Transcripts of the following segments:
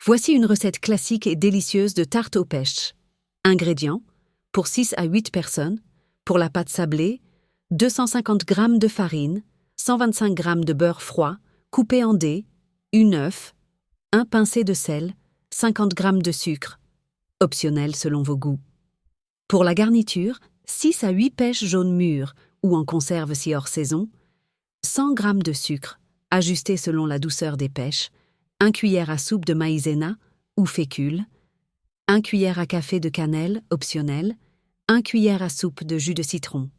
Voici une recette classique et délicieuse de tarte aux pêches. Ingrédients: pour 6 à 8 personnes, pour la pâte sablée, 250 g de farine, 125 g de beurre froid, coupé en dés, une œuf, un pincé de sel, 50 g de sucre, optionnel selon vos goûts. Pour la garniture, 6 à 8 pêches jaunes mûres ou en conserve si hors saison, 100 g de sucre, ajusté selon la douceur des pêches, 1 cuillère à soupe de maïzena ou fécule, 1 cuillère à café de cannelle, optionnel, 1 cuillère à soupe de jus de citron.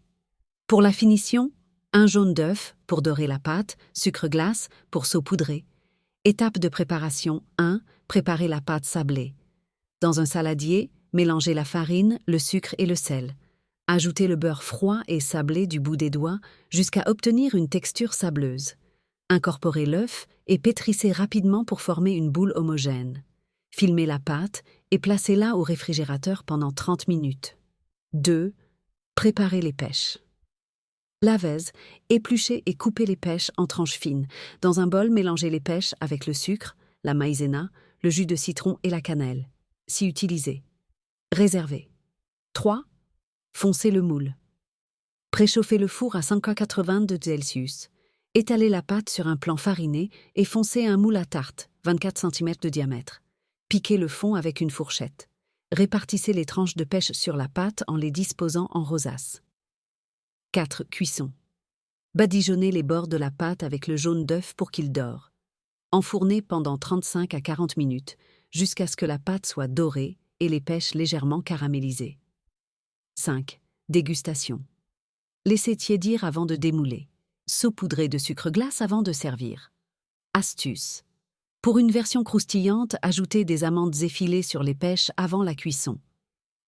Pour la finition, un jaune d'œuf pour dorer la pâte, sucre glace pour saupoudrer. Étape de préparation 1. Préparer la pâte sablée. Dans un saladier, mélangez la farine, le sucre et le sel. Ajoutez le beurre froid et sablé du bout des doigts jusqu'à obtenir une texture sableuse. Incorporez l'œuf et pétrissez rapidement pour former une boule homogène. Filmez la pâte et placez-la au réfrigérateur pendant 30 minutes. 2. Préparez les pêches. Lavez, épluchez et coupez les pêches en tranches fines. Dans un bol, mélangez les pêches avec le sucre, la maïzena, le jus de citron et la cannelle, si utilisé. Réservez. 3. Foncez le moule. Préchauffez le four à 180 °C. Étalez la pâte sur un plan fariné et foncez un moule à tarte, 24 cm de diamètre. Piquez le fond avec une fourchette. Répartissez les tranches de pêche sur la pâte en les disposant en rosaces. 4. Cuisson. Badigeonnez les bords de la pâte avec le jaune d'œuf pour qu'il dore. Enfournez pendant 35 à 40 minutes, jusqu'à ce que la pâte soit dorée et les pêches légèrement caramélisées. 5. Dégustation. Laissez tiédir avant de démouler. Saupoudrez de sucre glace avant de servir. Astuce. Pour une version croustillante, ajoutez des amandes effilées sur les pêches avant la cuisson.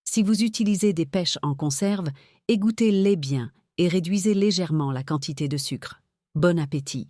Si vous utilisez des pêches en conserve, égouttez-les bien et réduisez légèrement la quantité de sucre. Bon appétit!